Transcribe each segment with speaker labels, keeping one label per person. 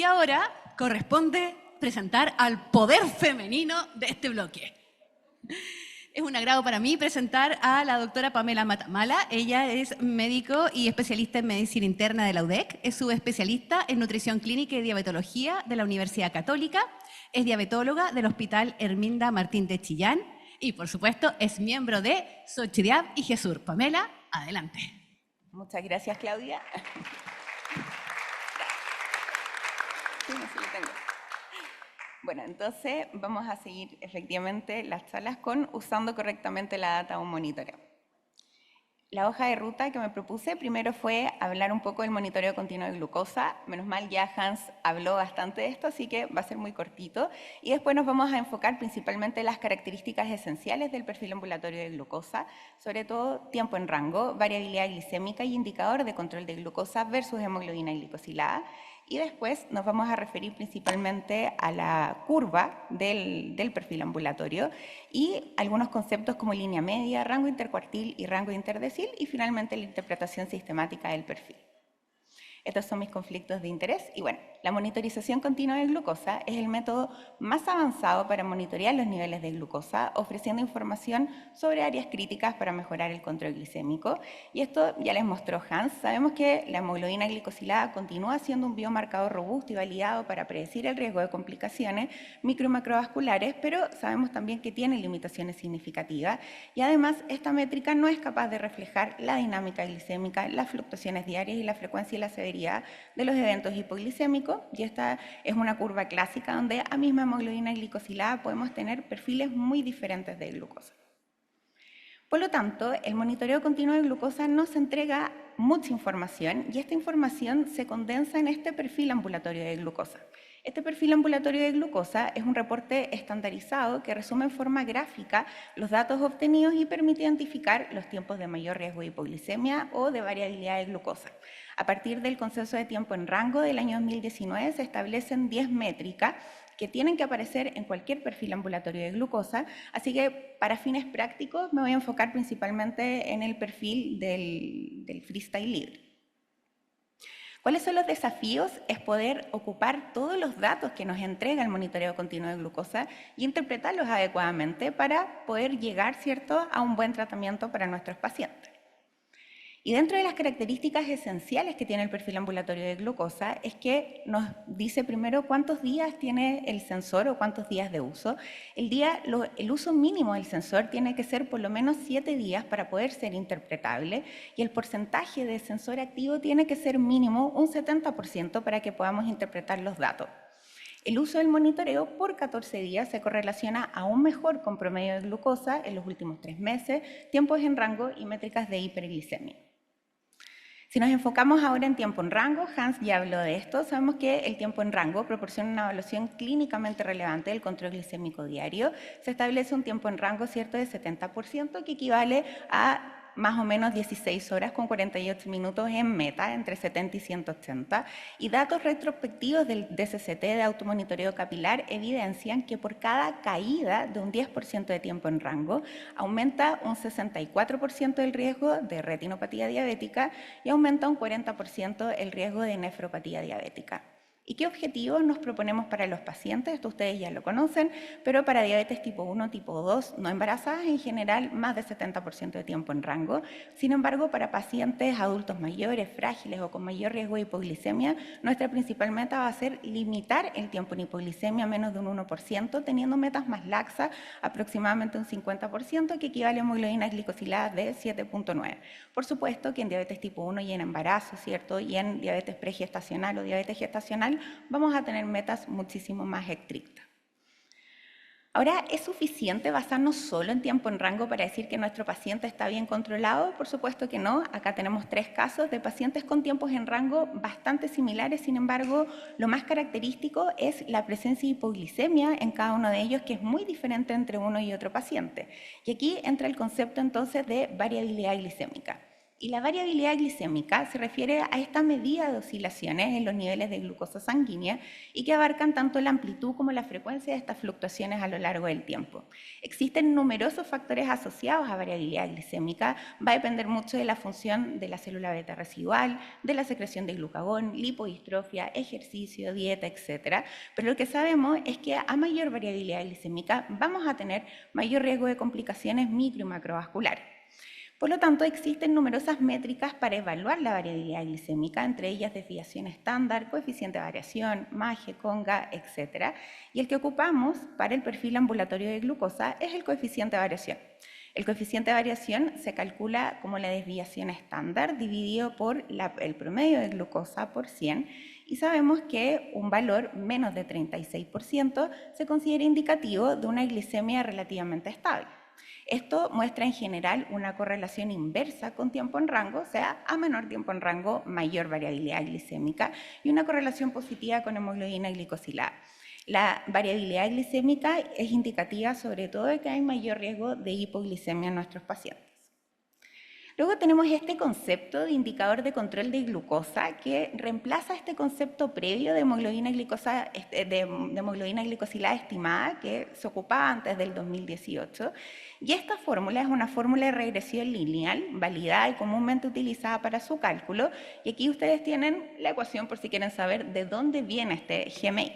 Speaker 1: ahora corresponde presentar al poder femenino de este bloque. Es un agrado para mí presentar a la doctora Pamela Matamala. Ella es médico y especialista en medicina interna de la UDEC. Es subespecialista en nutrición clínica y diabetología de la Universidad Católica. Es diabetóloga del Hospital Herminda Martín de Chillán. Y, por supuesto, es miembro de Xochitl y Jesur. Pamela, adelante.
Speaker 2: Muchas gracias, Claudia. Sí, lo tengo. Bueno, entonces vamos a seguir efectivamente las charlas con usando correctamente la data de un monitoreo. La hoja de ruta que me propuse primero fue hablar un poco del monitoreo continuo de glucosa. Menos mal ya Hans habló bastante de esto, así que va a ser muy cortito. Y después nos vamos a enfocar principalmente en las características esenciales del perfil ambulatorio de glucosa, sobre todo tiempo en rango, variabilidad glicémica y indicador de control de glucosa versus hemoglobina glicosilada. Y después nos vamos a referir principalmente a la curva del perfil ambulatorio y algunos conceptos como línea media, rango intercuartil y rango interdecil, y finalmente la interpretación sistemática del perfil. Estos son mis conflictos de interés. Y bueno, la monitorización continua de glucosa es el método más avanzado para monitorear los niveles de glucosa, ofreciendo información sobre áreas críticas para mejorar el control glicémico. Y esto ya les mostró Hans. Sabemos que la hemoglobina glicosilada continúa siendo un biomarcador robusto y validado para predecir el riesgo de complicaciones micro y macrovasculares, pero sabemos también que tiene limitaciones significativas. Y además, esta métrica no es capaz de reflejar la dinámica glicémica, las fluctuaciones diarias y la frecuencia y la severidad de los eventos hipoglicémicos, y esta es una curva clásica donde a misma hemoglobina glicosilada podemos tener perfiles muy diferentes de glucosa. Por lo tanto, el monitoreo continuo de glucosa nos entrega mucha información y esta información se condensa en este perfil ambulatorio de glucosa. Este perfil ambulatorio de glucosa es un reporte estandarizado que resume en forma gráfica los datos obtenidos y permite identificar los tiempos de mayor riesgo de hipoglicemia o de variabilidad de glucosa. A partir del consenso de tiempo en rango del año 2019 se establecen 10 métricas que tienen que aparecer en cualquier perfil ambulatorio de glucosa, así que para fines prácticos me voy a enfocar principalmente en el perfil del freestyle libre. ¿Cuáles son los desafíos? Es poder ocupar todos los datos que nos entrega el monitoreo continuo de glucosa y interpretarlos adecuadamente para poder llegar, ¿cierto?, a un buen tratamiento para nuestros pacientes. Y dentro de las características esenciales que tiene el perfil ambulatorio de glucosa es que nos dice primero cuántos días tiene el sensor o cuántos días de uso. El uso mínimo del sensor tiene que ser por lo menos 7 días para poder ser interpretable y el porcentaje de sensor activo tiene que ser mínimo un 70% para que podamos interpretar los datos. El uso del monitoreo por 14 días se correlaciona aún mejor con promedio de glucosa en los últimos 3 meses, tiempos en rango y métricas de hiperglicemia. Si nos enfocamos ahora en tiempo en rango, Hans ya habló de esto, sabemos que el tiempo en rango proporciona una evaluación clínicamente relevante del control glicémico diario. Se establece un tiempo en rango, ¿cierto?, de 70%, que equivale a más o menos 16 horas con 48 minutos en meta, entre 70 y 180, y datos retrospectivos del DSCT de automonitoreo capilar evidencian que por cada caída de un 10% de tiempo en rango, aumenta un 64% el riesgo de retinopatía diabética y aumenta un 40% el riesgo de nefropatía diabética. ¿Y qué objetivos nos proponemos para los pacientes? Esto ustedes ya lo conocen, pero para diabetes tipo 1, tipo 2, no embarazadas, en general más de 70% de tiempo en rango. Sin embargo, para pacientes adultos mayores, frágiles o con mayor riesgo de hipoglicemia, nuestra principal meta va a ser limitar el tiempo en hipoglicemia a menos de un 1%, teniendo metas más laxas, aproximadamente un 50%, que equivale a hemoglobina glicosilada de 7.9. Por supuesto que en diabetes tipo 1 y en embarazo, ¿cierto?, y en diabetes pregestacional o diabetes gestacional, vamos a tener metas muchísimo más estrictas. Ahora, ¿es suficiente basarnos solo en tiempo en rango para decir que nuestro paciente está bien controlado? Por supuesto que no. Acá tenemos 3 casos de pacientes con tiempos en rango bastante similares. Sin embargo, lo más característico es la presencia de hipoglicemia en cada uno de ellos, que es muy diferente entre uno y otro paciente. Y aquí entra el concepto entonces de variabilidad glicémica. Y la variabilidad glicémica se refiere a esta medida de oscilaciones en los niveles de glucosa sanguínea y que abarcan tanto la amplitud como la frecuencia de estas fluctuaciones a lo largo del tiempo. Existen numerosos factores asociados a variabilidad glicémica, va a depender mucho de la función de la célula beta residual, de la secreción de glucagón, lipodistrofia, ejercicio, dieta, etc. Pero lo que sabemos es que a mayor variabilidad glicémica vamos a tener mayor riesgo de complicaciones micro y macrovasculares. Por lo tanto, existen numerosas métricas para evaluar la variabilidad glicémica, entre ellas desviación estándar, coeficiente de variación, MAGE, CONGA, etc. Y el que ocupamos para el perfil ambulatorio de glucosa es el coeficiente de variación. El coeficiente de variación se calcula como la desviación estándar dividido por el promedio de glucosa por 100 y sabemos que un valor menos de 36% se considera indicativo de una glicemia relativamente estable. Esto muestra en general una correlación inversa con tiempo en rango, o sea, a menor tiempo en rango, mayor variabilidad glicémica, y una correlación positiva con hemoglobina glicosilada. La variabilidad glicémica es indicativa sobre todo de que hay mayor riesgo de hipoglicemia en nuestros pacientes. Luego tenemos este concepto de indicador de control de glucosa que reemplaza este concepto previo de hemoglobina glicosilada estimada que se ocupaba antes del 2018. Y esta fórmula es una fórmula de regresión lineal, validada y comúnmente utilizada para su cálculo. Y aquí ustedes tienen la ecuación por si quieren saber de dónde viene este GMI.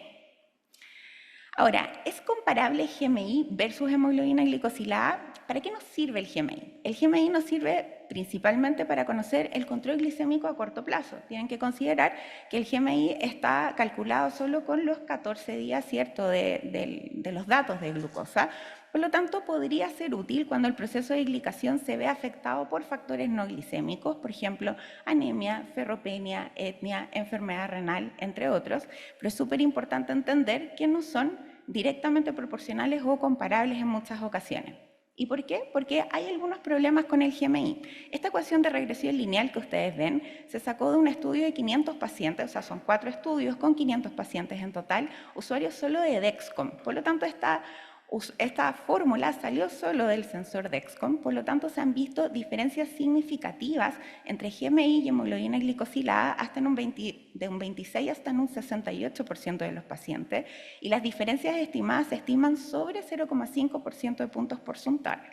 Speaker 2: Ahora, ¿es comparable GMI versus hemoglobina glicosilada? ¿Para qué nos sirve el GMI? El GMI nos sirve principalmente para conocer el control glicémico a corto plazo. Tienen que considerar que el GMI está calculado solo con los 14 días, ¿cierto?, de los datos de glucosa. Por lo tanto, podría ser útil cuando el proceso de glicación se ve afectado por factores no glicémicos, por ejemplo, anemia, ferropenia, etnia, enfermedad renal, entre otros, pero es súper importante entender que no son directamente proporcionales o comparables en muchas ocasiones. ¿Y por qué? Porque hay algunos problemas con el GMI. Esta ecuación de regresión lineal que ustedes ven se sacó de un estudio de 500 pacientes, o sea, son 4 estudios con 500 pacientes en total, usuarios solo de Dexcom. Por lo tanto, esta fórmula salió solo del sensor Dexcom, por lo tanto se han visto diferencias significativas entre GMI y hemoglobina glicosilada de un 26 hasta en un 68% de los pacientes, y las diferencias estimadas se estiman sobre 0,5% de puntos porcentuales.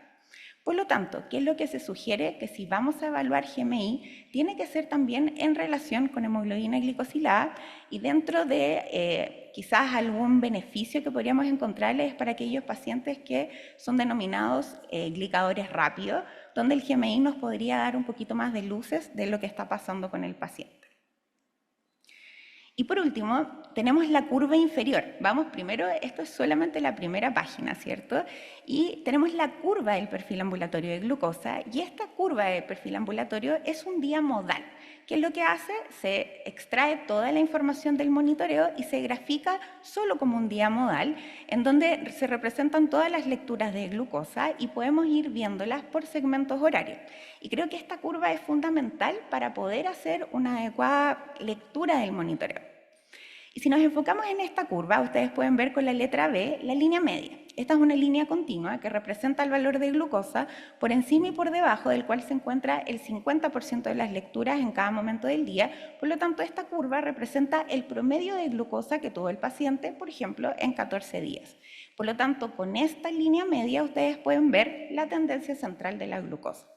Speaker 2: Por lo tanto, ¿qué es lo que se sugiere? Que si vamos a evaluar GMI, tiene que ser también en relación con hemoglobina glicosilada y dentro de quizás algún beneficio que podríamos encontrarles para aquellos pacientes que son denominados glicadores rápidos, donde el GMI nos podría dar un poquito más de luces de lo que está pasando con el paciente. Y por último, tenemos la curva inferior. Vamos primero, esto es solamente la primera página, ¿cierto? Y tenemos la curva del perfil ambulatorio de glucosa, y esta curva de perfil ambulatorio es un día modal. ¿Qué es lo que hace? Se extrae toda la información del monitoreo y se grafica solo como un día modal, en donde se representan todas las lecturas de glucosa y podemos ir viéndolas por segmentos horarios. Y creo que esta curva es fundamental para poder hacer una adecuada lectura del monitoreo. Y si nos enfocamos en esta curva, ustedes pueden ver con la letra B la línea media. Esta es una línea continua que representa el valor de glucosa por encima y por debajo del cual se encuentra el 50% de las lecturas en cada momento del día. Por lo tanto, esta curva representa el promedio de glucosa que tuvo el paciente, por ejemplo, en 14 días. Por lo tanto, con esta línea media ustedes pueden ver la tendencia central de la glucosa.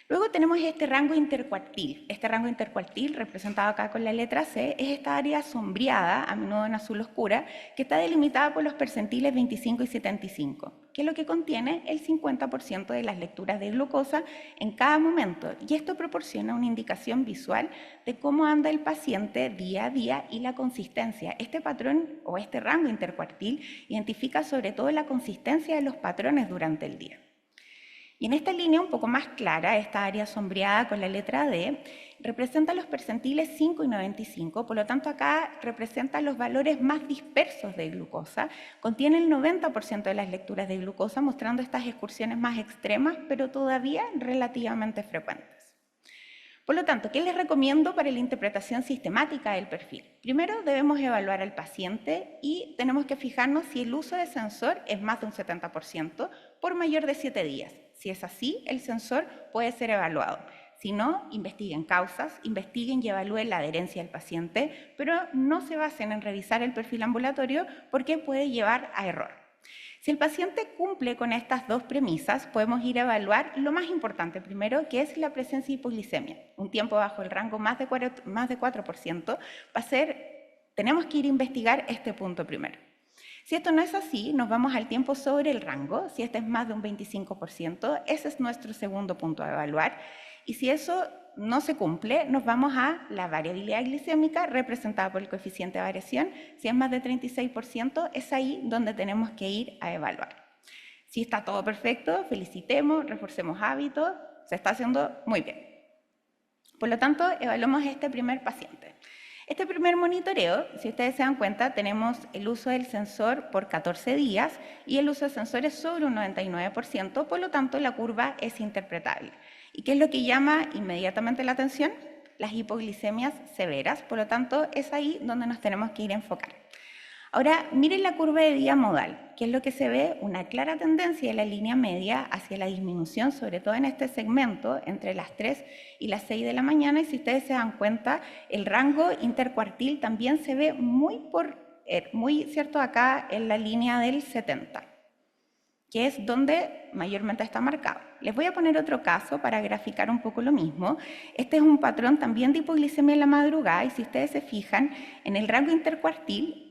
Speaker 2: Luego tenemos este rango intercuartil. Este rango intercuartil, representado acá con la letra C, es esta área sombreada, a menudo en azul oscura, que está delimitada por los percentiles 25 y 75, que es lo que contiene el 50% de las lecturas de glucosa en cada momento. Y esto proporciona una indicación visual de cómo anda el paciente día a día y la consistencia. Este patrón o este rango intercuartil identifica sobre todo la consistencia de los patrones durante el día. Y en esta línea un poco más clara, esta área sombreada con la letra D, representa los percentiles 5 y 95, por lo tanto acá representa los valores más dispersos de glucosa, contiene el 90% de las lecturas de glucosa, mostrando estas excursiones más extremas, pero todavía relativamente frecuentes. Por lo tanto, ¿qué les recomiendo para la interpretación sistemática del perfil? Primero, debemos evaluar al paciente y tenemos que fijarnos si el uso de sensor es más de un 70% por mayor de 7 días. Si es así, el sensor puede ser evaluado. Si no, investiguen causas, investiguen y evalúen la adherencia del paciente, pero no se basen en revisar el perfil ambulatorio porque puede llevar a error. Si el paciente cumple con estas dos premisas, podemos ir a evaluar lo más importante primero, que es la presencia de hipoglicemia. Un tiempo bajo el rango más de 4% tenemos que ir a investigar este punto primero. Si esto no es así, nos vamos al tiempo sobre el rango. Si este es más de un 25%, ese es nuestro segundo punto a evaluar. Y si eso no se cumple, nos vamos a la variabilidad glicémica representada por el coeficiente de variación. Si es más de 36%, es ahí donde tenemos que ir a evaluar. Si está todo perfecto, felicitemos, reforcemos hábitos, se está haciendo muy bien. Por lo tanto, evaluamos este primer paciente. Este primer monitoreo, si ustedes se dan cuenta, tenemos el uso del sensor por 14 días y el uso de sensores sobre un 99%, por lo tanto la curva es interpretable. ¿Y qué es lo que llama inmediatamente la atención? Las hipoglicemias severas, por lo tanto es ahí donde nos tenemos que ir a enfocar. Ahora, miren la curva de día modal, que es lo que se ve una clara tendencia de la línea media hacia la disminución, sobre todo en este segmento, entre las 3 y las 6 de la mañana, y si ustedes se dan cuenta, el rango intercuartil también se ve muy cierto acá en la línea del 70, que es donde mayormente está marcado. Les voy a poner otro caso para graficar un poco lo mismo. Este es un patrón también de hipoglicemia en la madrugada, y si ustedes se fijan, en el rango intercuartil,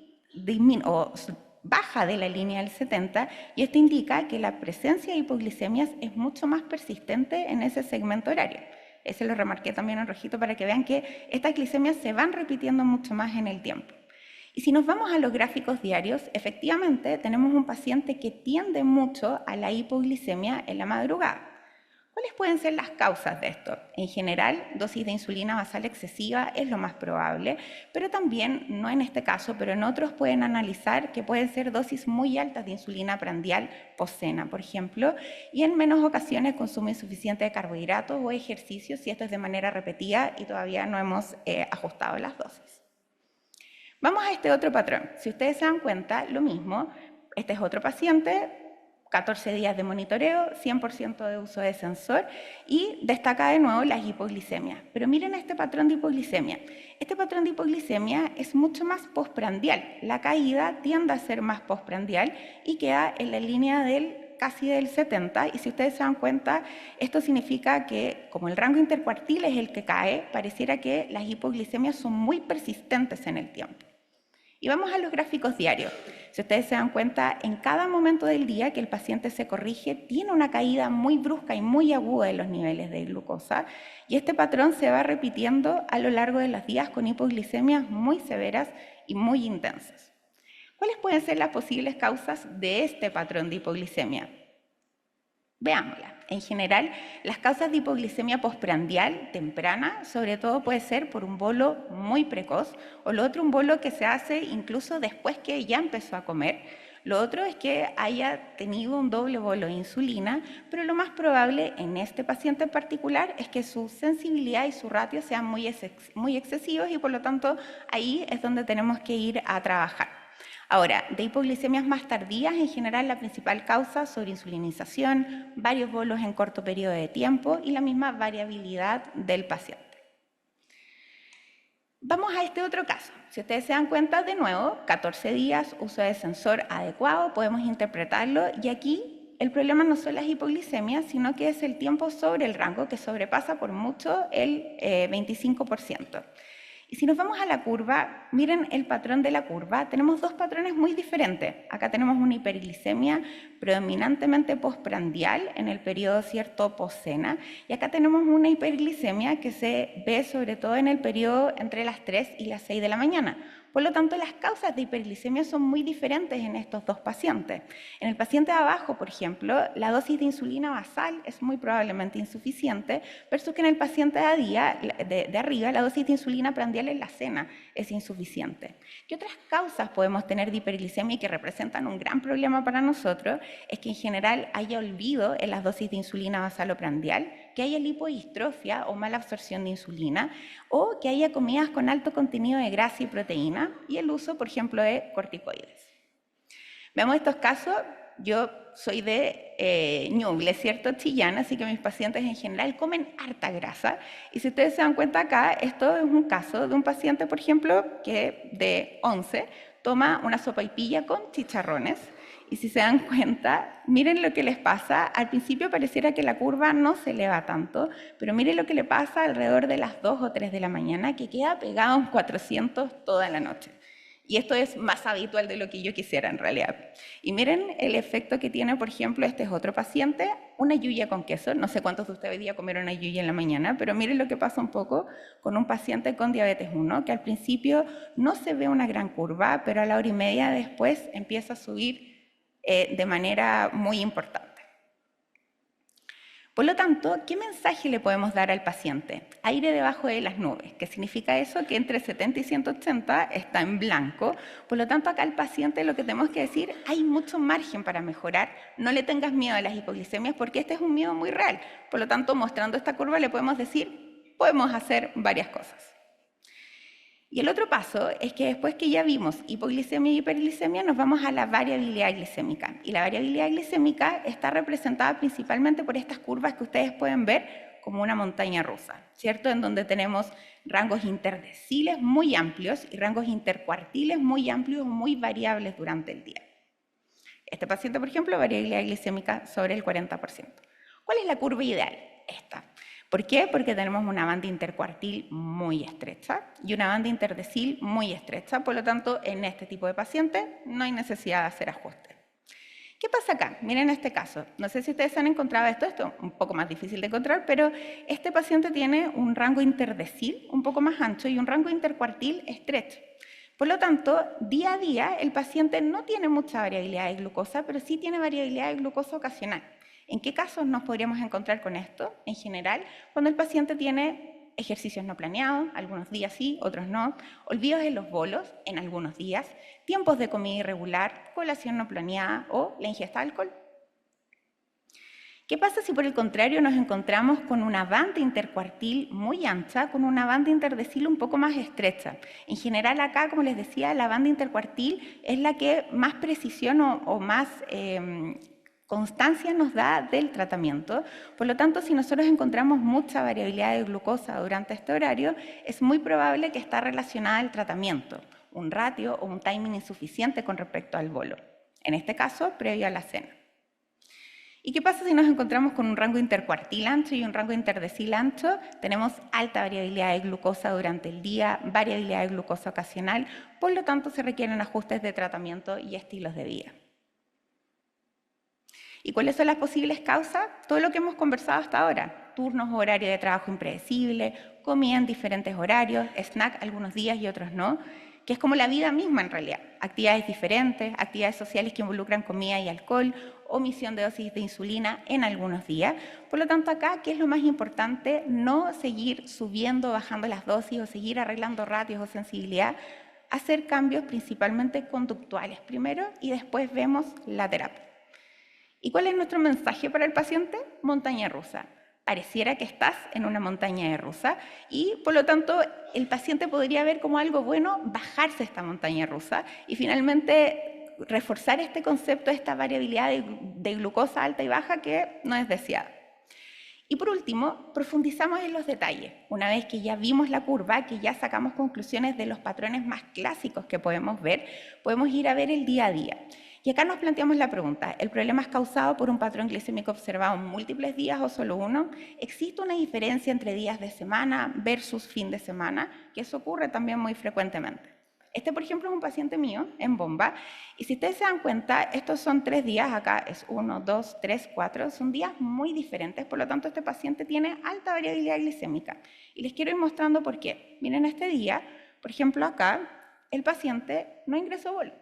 Speaker 2: baja de la línea del 70, y esto indica que la presencia de hipoglicemias es mucho más persistente en ese segmento horario. Ese lo remarqué también en rojito para que vean que estas glicemias se van repitiendo mucho más en el tiempo. Y si nos vamos a los gráficos diarios, efectivamente tenemos un paciente que tiende mucho a la hipoglicemia en la madrugada. ¿Cuáles pueden ser las causas de esto? En general, dosis de insulina basal excesiva es lo más probable, pero también, no en este caso, pero en otros pueden analizar que pueden ser dosis muy altas de insulina prandial postcena, por ejemplo, y en menos ocasiones consumo insuficiente de carbohidratos o ejercicio, si esto es de manera repetida y todavía no hemos ajustado las dosis. Vamos a este otro patrón. Si ustedes se dan cuenta, lo mismo, este es otro paciente, 14 días de monitoreo, 100% de uso de sensor y destaca de nuevo las hipoglicemias. Pero miren este patrón de hipoglicemia. Este patrón de hipoglicemia es mucho más postprandial. La caída tiende a ser más postprandial y queda en la línea casi del 70, y si ustedes se dan cuenta, esto significa que como el rango intercuartil es el que cae, pareciera que las hipoglicemias son muy persistentes en el tiempo. Y vamos a los gráficos diarios. Si ustedes se dan cuenta, en cada momento del día que el paciente se corrige, tiene una caída muy brusca y muy aguda de los niveles de glucosa, y este patrón se va repitiendo a lo largo de los días con hipoglicemias muy severas y muy intensas. ¿Cuáles pueden ser las posibles causas de este patrón de hipoglicemia? Veámosla. En general, las causas de hipoglicemia postprandial temprana, sobre todo puede ser por un bolo muy precoz, o lo otro un bolo que se hace incluso después que ya empezó a comer. Lo otro es que haya tenido un doble bolo de insulina, pero lo más probable en este paciente en particular es que su sensibilidad y su ratio sean muy excesivos, y por lo tanto ahí es donde tenemos que ir a trabajar. Ahora, de hipoglicemias más tardías, en general la principal causa sobreinsulinización, varios bolos en corto periodo de tiempo y la misma variabilidad del paciente. Vamos a este otro caso. Si ustedes se dan cuenta, de nuevo, 14 días, uso de sensor adecuado, podemos interpretarlo, y aquí el problema no son las hipoglicemias, sino que es el tiempo sobre el rango, que sobrepasa por mucho el 25%. Y si nos vamos a la curva, miren el patrón de la curva, tenemos dos patrones muy diferentes. Acá tenemos una hiperglicemia predominantemente postprandial en el periodo postcena, y acá tenemos una hiperglicemia que se ve sobre todo en el periodo entre las 3 y las 6 de la mañana. Por lo tanto, las causas de hiperglicemia son muy diferentes en estos dos pacientes. En el paciente de abajo, por ejemplo, la dosis de insulina basal es muy probablemente insuficiente, versus que en el paciente de arriba, la dosis de insulina prandial en la cena es insuficiente. ¿Qué otras causas podemos tener de hiperglicemia y que representan un gran problema para nosotros? Es que en general haya olvido en las dosis de insulina basal o prandial, que haya lipodistrofia o mala absorción de insulina, o que haya comidas con alto contenido de grasa y proteína, y el uso, por ejemplo, de corticoides. Vemos estos casos, yo soy de Ñuble, ¿cierto? Chillán, así que mis pacientes en general comen harta grasa. Y si ustedes se dan cuenta acá, esto es un caso de un paciente, por ejemplo, que de 11 toma una sopaipilla con chicharrones. Y si se dan cuenta, miren lo que les pasa. Al principio pareciera que la curva no se eleva tanto, pero miren lo que le pasa alrededor de las 2 o 3 de la mañana, que queda pegado a un 400 toda la noche. Y esto es más habitual de lo que yo quisiera en realidad. Y miren el efecto que tiene, por ejemplo, este es otro paciente, una yuya con queso. No sé cuántos de ustedes hoy día comieron una yuya en la mañana, pero miren lo que pasa un poco con un paciente con diabetes 1, que al principio no se ve una gran curva, pero a la hora y media después empieza a subir de manera muy importante. Por lo tanto, ¿qué mensaje le podemos dar al paciente? Aire debajo de las nubes. ¿Qué significa eso? Que entre 70 y 180 está en blanco. Por lo tanto, acá al paciente lo que tenemos que decir, hay mucho margen para mejorar. No le tengas miedo a las hipoglicemias porque este es un miedo muy real. Por lo tanto, mostrando esta curva le podemos decir, podemos hacer varias cosas. Y el otro paso es que después que ya vimos hipoglicemia y hiperglicemia, nos vamos a la variabilidad glicémica. Y la variabilidad glicémica está representada principalmente por estas curvas que ustedes pueden ver como una montaña rusa, ¿cierto? En donde tenemos rangos interdeciles muy amplios y rangos intercuartiles muy amplios, muy variables durante el día. Este paciente, por ejemplo, variabilidad glicémica sobre el 40%. ¿Cuál es la curva ideal? Esta. ¿Por qué? Porque tenemos una banda intercuartil muy estrecha y una banda interdecil muy estrecha. Por lo tanto, en este tipo de pacientes no hay necesidad de hacer ajustes. ¿Qué pasa acá? Miren este caso. No sé si ustedes han encontrado esto es un poco más difícil de encontrar, pero este paciente tiene un rango interdecil un poco más ancho y un rango intercuartil estrecho. Por lo tanto, día a día el paciente no tiene mucha variabilidad de glucosa, pero sí tiene variabilidad de glucosa ocasional. ¿En qué casos nos podríamos encontrar con esto? En general, cuando el paciente tiene ejercicios no planeados, algunos días sí, otros no, olvidos en los bolos, en algunos días, tiempos de comida irregular, colación no planeada o la ingesta de alcohol. ¿Qué pasa si por el contrario nos encontramos con una banda intercuartil muy ancha, con una banda interdecil un poco más estrecha? En general acá, como les decía, la banda intercuartil es la que más precisión o más constancia nos da del tratamiento. Por lo tanto, si nosotros encontramos mucha variabilidad de glucosa durante este horario, es muy probable que está relacionada al tratamiento, un ratio o un timing insuficiente con respecto al bolo. En este caso, previo a la cena. ¿Y qué pasa si nos encontramos con un rango intercuartil ancho y un rango interdecil ancho? Tenemos alta variabilidad de glucosa durante el día, variabilidad de glucosa ocasional, por lo tanto se requieren ajustes de tratamiento y estilos de vida. ¿Y cuáles son las posibles causas? Todo lo que hemos conversado hasta ahora. Turnos o horario de trabajo impredecible, comida en diferentes horarios, snack algunos días y otros no, que es como la vida misma en realidad. Actividades diferentes, actividades sociales que involucran comida y alcohol, omisión de dosis de insulina en algunos días. Por lo tanto, acá, ¿qué es lo más importante? No seguir subiendo, bajando las dosis o seguir arreglando ratios o sensibilidad, hacer cambios principalmente conductuales primero y después vemos la terapia. ¿Y cuál es nuestro mensaje para el paciente? Montaña rusa. Pareciera que estás en una montaña rusa y, por lo tanto, el paciente podría ver como algo bueno bajarse esta montaña rusa y finalmente reforzar este concepto, esta variabilidad de glucosa alta y baja que no es deseada. Y por último, profundizamos en los detalles. Una vez que ya vimos la curva, que ya sacamos conclusiones de los patrones más clásicos que podemos ver, podemos ir a ver el día a día. Y acá nos planteamos la pregunta, ¿el problema es causado por un patrón glicémico observado en múltiples días o solo uno? ¿Existe una diferencia entre días de semana versus fin de semana? Que eso ocurre también muy frecuentemente. Este, por ejemplo, es un paciente mío en Bomba, y si ustedes se dan cuenta, estos son 3 días, acá es 1, 2, 3, 4, son días muy diferentes, por lo tanto este paciente tiene alta variabilidad glicémica. Y les quiero ir mostrando por qué. Miren este día, por ejemplo acá, el paciente no ingresó bolo.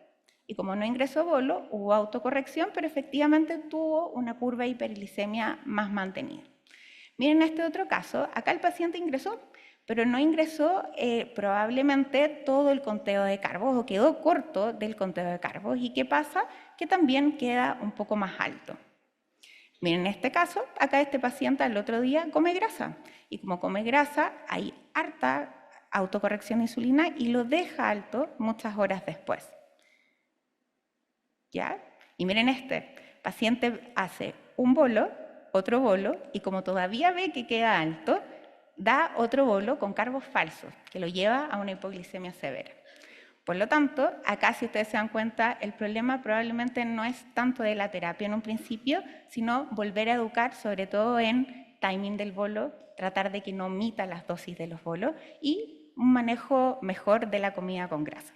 Speaker 2: Y como no ingresó bolo, hubo autocorrección, pero efectivamente tuvo una curva de hiperglicemia más mantenida. Miren este otro caso, acá el paciente ingresó, pero no ingresó probablemente todo el conteo de carbos o quedó corto del conteo de carbos. ¿Y qué pasa? Que también queda un poco más alto. Miren este caso, acá este paciente al otro día come grasa y como come grasa hay harta autocorrección de insulina y lo deja alto muchas horas después. ¿Ya? Y miren paciente hace un bolo, otro bolo, y como todavía ve que queda alto, da otro bolo con carbos falsos, que lo lleva a una hipoglicemia severa. Por lo tanto, acá si ustedes se dan cuenta, el problema probablemente no es tanto de la terapia en un principio, sino volver a educar sobre todo en timing del bolo, tratar de que no omita las dosis de los bolos y un manejo mejor de la comida con grasa.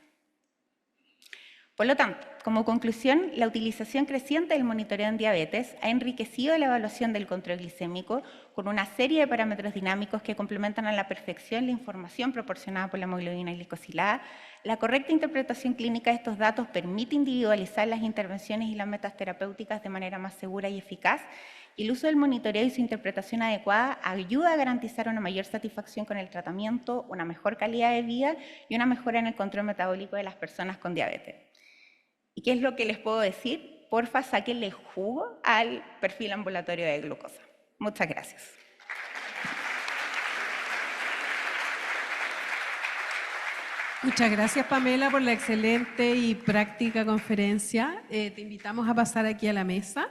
Speaker 2: Por lo tanto, como conclusión, la utilización creciente del monitoreo en diabetes ha enriquecido la evaluación del control glicémico con una serie de parámetros dinámicos que complementan a la perfección la información proporcionada por la hemoglobina glicosilada. La correcta interpretación clínica de estos datos permite individualizar las intervenciones y las metas terapéuticas de manera más segura y eficaz. Y el uso del monitoreo y su interpretación adecuada ayuda a garantizar una mayor satisfacción con el tratamiento, una mejor calidad de vida y una mejora en el control metabólico de las personas con diabetes. ¿Y qué es lo que les puedo decir? Porfa, sáquenle jugo al perfil ambulatorio de glucosa. Muchas gracias.
Speaker 3: Muchas gracias, Pamela, por la excelente y práctica conferencia. Te invitamos a pasar aquí a la mesa.